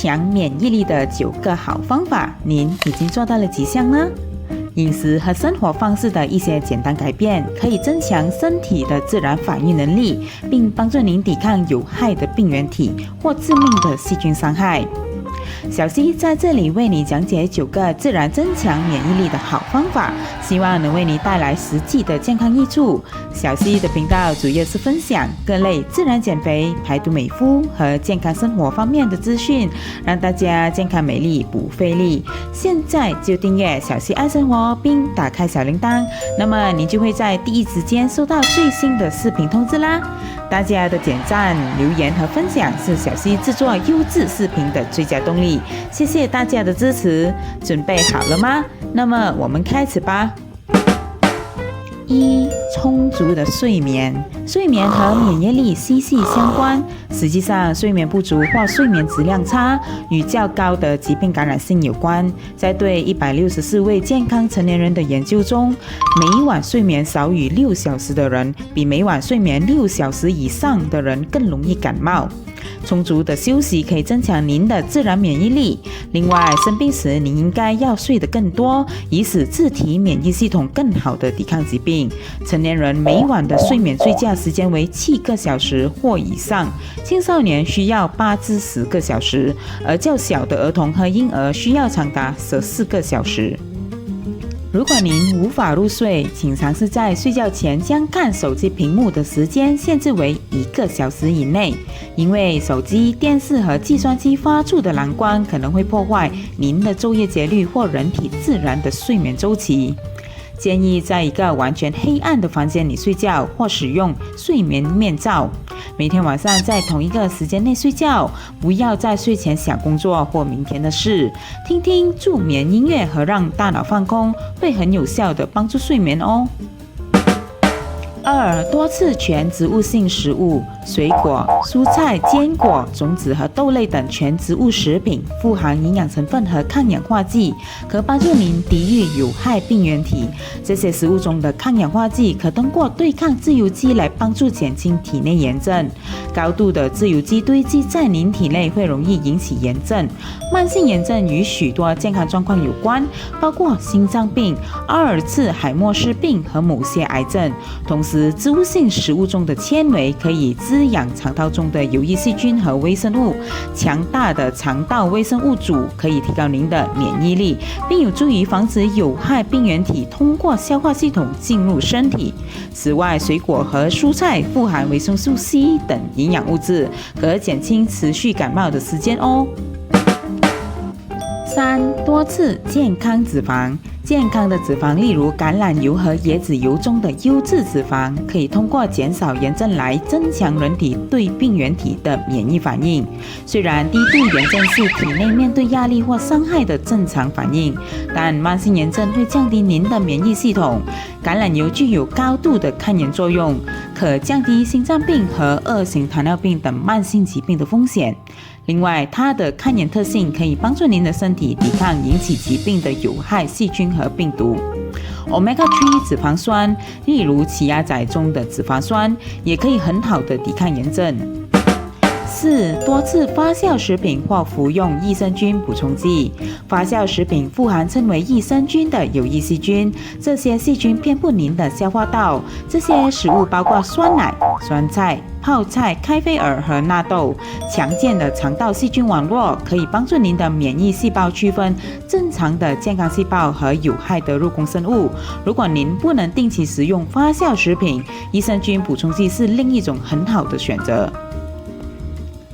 强免疫力的9个好方法，您已经做到了几项呢？饮食和生活方式的一些简单改变，可以增强身体的自然反应能力，并帮助您抵抗有害的病原体或致命的细菌伤害。小溪在这里为你讲解9个自然增强免疫力的好方法，希望能为你带来实际的健康益处。小溪的频道主要是分享各类自然减肥、排毒美肤和健康生活方面的资讯，让大家健康美丽不费力。现在就订阅小溪爱生活，并打开小铃铛，那么你就会在第一时间收到最新的视频通知啦。大家的点赞、留言和分享是小溪制作优质视频的最佳动力，谢谢大家的支持。准备好了吗？那么我们开始吧。1. 充足的睡眠。睡眠和免疫力息息相关。实际上，睡眠不足或睡眠质量差与较高的疾病感染性有关。在对164位健康成年人的研究中，每晚睡眠少于6小时的人，比每晚睡眠6小时以上的人更容易感冒。充足的休息可以增强您的自然免疫力。另外，生病时您应该要睡得更多，以使自体免疫系统更好地抵抗疾病。成年人每晚的睡眠睡觉时间为7个小时或以上，青少年需要8至10个小时，而较小的儿童和婴儿需要长达14个小时。如果您无法入睡，请尝试在睡觉前将看手机屏幕的时间限制为1个小时以内，因为手机、电视和计算机发出的蓝光可能会破坏您的昼夜节律或人体自然的睡眠周期。建议在一个完全黑暗的房间里睡觉，或使用睡眠面罩。每天晚上在同一个时间内睡觉，不要在睡前想工作或明天的事。听听助眠音乐和让大脑放空，会很有效地帮助睡眠哦。2. 多次全植物性食物。水果、蔬菜、坚果、种子和豆类等全植物食品富含营养成分和抗氧化剂，可帮助您抵御有害病原体。这些食物中的抗氧化剂可通过对抗自由基来帮助减轻体内炎症。高度的自由基堆积在您体内会容易引起炎症。慢性炎症与许多健康状况有关，包括心脏病、阿尔茨海默氏病和某些癌症。同时，植物性食物中的纤维可以滋养肠道中的有益细菌和微生物。强大的肠道微生物组可以提高您的免疫力，并有助于防止有害病原体通过消化系统进入身体。此外，水果和蔬菜富含维生素 C 等营养物质，可减轻持续感冒的时间哦。3. 多次健康脂肪。健康的脂肪，例如橄榄油和椰子油中的优质脂肪，可以通过减少炎症来增强人体对病原体的免疫反应。虽然低度炎症是体内面对压力或伤害的正常反应，但慢性炎症会降低您的免疫系统。橄榄油具有高度的抗炎作用，可降低心脏病和2型糖尿病等慢性疾病的风险。另外，它的抗炎特性可以帮助您的身体抵抗引起疾病的有害细菌和病毒。Omega-3 脂肪酸，例如奇亚籽中的脂肪酸，也可以很好的抵抗炎症。4. 多次发酵食品或服用益生菌补充剂。发酵食品富含称为益生菌的有益细菌，这些细菌遍布您的消化道。这些食物包括酸奶、酸菜、泡菜、开菲尔和纳豆。强健的肠道细菌网络可以帮助您的免疫细胞区分正常的健康细胞和有害的入宫生物。如果您不能定期食用发酵食品，益生菌补充剂是另一种很好的选择。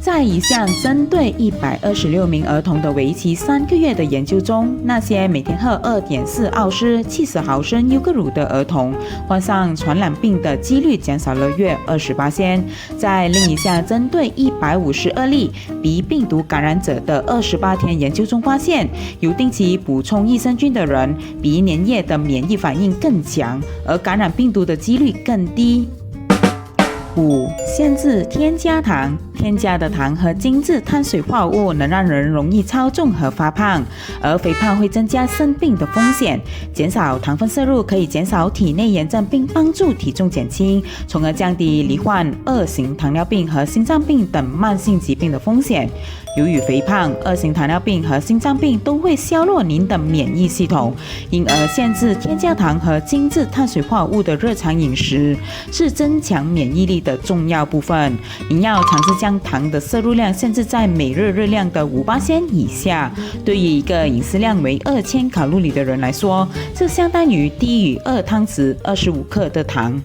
在一项针对126名儿童的为期3个月的研究中，那些每天喝2.4奥斯70毫升优格乳的儿童，患上传染病的几率减少了约28%。在另一项针对152例鼻病毒感染者的28天研究中发现，有定期补充益生菌的人，鼻粘液的免疫反应更强，而感染病毒的几率更低。5. 限制添加糖。添加的糖和精致碳水化合物能让人容易超重和发胖，而肥胖会增加生病的风险。减少糖分摄入可以减少体内炎症，并帮助体重减轻，从而降低罹患2型糖尿病和心脏病等慢性疾病的风险。由于肥胖、二型糖尿病和心脏病都会削弱您的免疫系统，因而限制添加糖和精致碳水化合物的日常饮食是增强免疫力的重要部分。您要尝试将糖的摄入量限制在每日热量的5%以下。对于一个饮食量为2000卡路里的人来说，这相当于低于2汤匙25克的糖。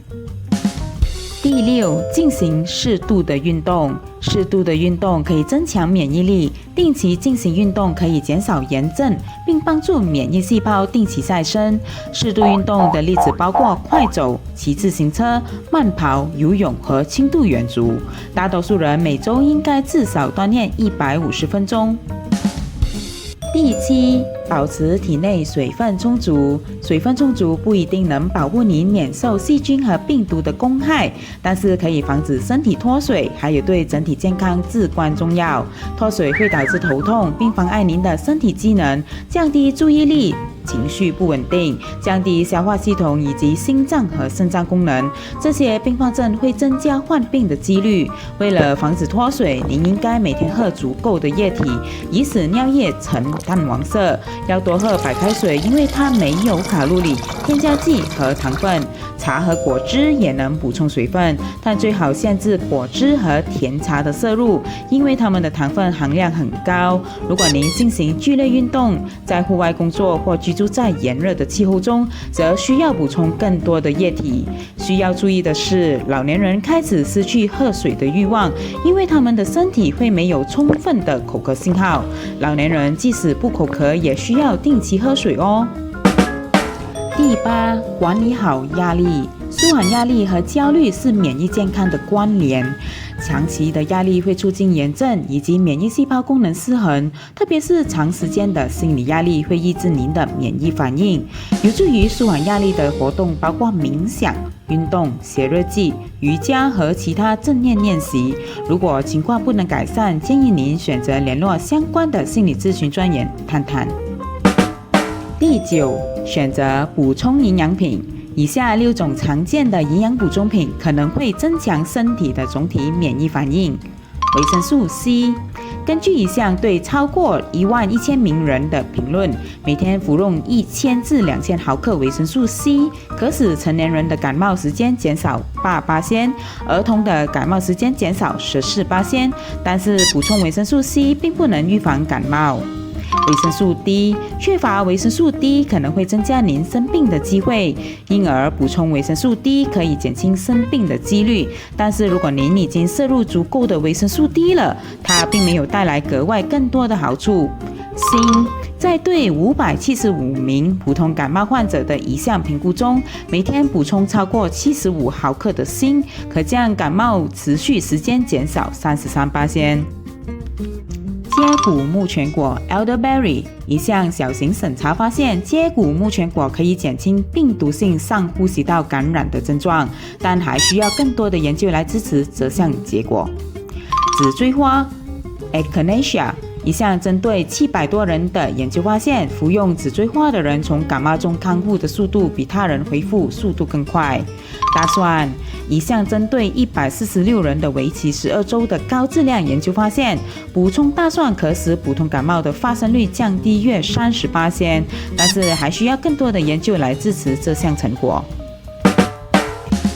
第六，进行适度的运动。适度的运动可以增强免疫力，定期进行运动可以减少炎症，并帮助免疫细胞定期再生。适度运动的例子包括快走、骑自行车、慢跑、游泳和轻度远足。大多数人每周应该至少锻炼150分钟。第七，保持体内水分充足。水分充足不一定能保护您免受细菌和病毒的攻害，但是可以防止身体脱水，还有对整体健康至关重要。脱水会导致头痛，并妨碍您的身体机能，降低注意力，情绪不稳定，降低消化系统以及心脏和肾脏功能。这些并发症会增加患病的几率。为了防止脱水，您应该每天喝足够的液体，以使尿液呈淡黄色。要多喝白开水，因为它没有卡路里、添加剂和糖分。茶和果汁也能补充水分，但最好限制果汁和甜茶的摄入，因为它们的糖分含量很高。如果您进行剧烈运动，在户外工作或居住在炎热的气候中，则需要补充更多的液体。需要注意的是，老年人开始失去喝水的欲望，因为他们的身体会没有充分的口渴信号。老年人即使不口渴，也需要定期喝水哦。第八，管理好压力。舒缓压力和焦虑是免疫健康的关联。长期的压力会促进炎症以及免疫细胞功能失衡，特别是长时间的心理压力会抑制您的免疫反应。有助于舒缓压力的活动包括冥想、运动、写日记、瑜伽和其他正念练习。如果情况不能改善，建议您选择联络相关的心理咨询专员谈谈。第九，选择补充营养品。以下6种常见的营养补充品可能会增强身体的总体免疫反应。维生素 C。根据一项对超过11000名人的评论，每天服用1000至2000毫克维生素 C， 可使成年人的感冒时间减少8%，儿童的感冒时间减少14%。但是补充维生素 C 并不能预防感冒。维生素 D， 缺乏维生素 D 可能会增加您生病的机会，因而补充维生素 D 可以减轻生病的几率。但是如果您已经摄入足够的维生素 D 了，它并没有带来格外更多的好处。锌，在对575名普通感冒患者的一项评估中，每天补充超过75毫克的锌，可将感冒持续时间减少33%。接骨木全果 Elderberry， 一项小型审查发现，接骨木全果可以减轻病毒性上呼吸道感染的症状，但还需要更多的研究来支持这项结果。紫锥花 Echinacea， 一项针对700多人的研究发现，服用紫锥花的人从感冒中康复的速度比他人恢复速度更快。大蒜，一项针对146人的为期12周的高质量研究发现，补充大蒜可使普通感冒的发生率降低约30%，但是还需要更多的研究来支持这项成果。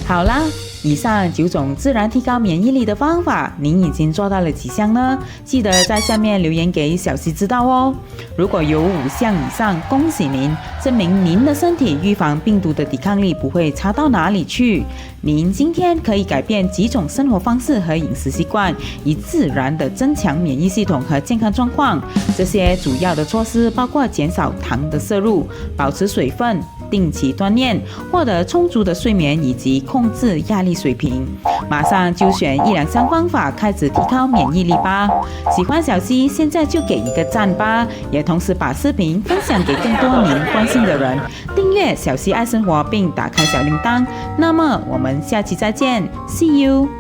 好啦，以上9种自然提高免疫力的方法，您已经做到了几项呢？记得在下面留言给小溪知道哦。如果有5项以上，恭喜您，证明您的身体预防病毒的抵抗力不会差到哪里去。您今天可以改变几种生活方式和饮食习惯，以自然的增强免疫系统和健康状况。这些主要的措施包括减少糖的摄入、保持水分、定期锻炼、获得充足的睡眠以及控制压力水平。马上就选1、2项方法开始提高免疫力吧。喜欢小溪，现在就给一个赞吧，也同时把视频分享给更多您关心的人。订阅小溪爱生活并打开小铃铛。那么我们下期再见 ，See you。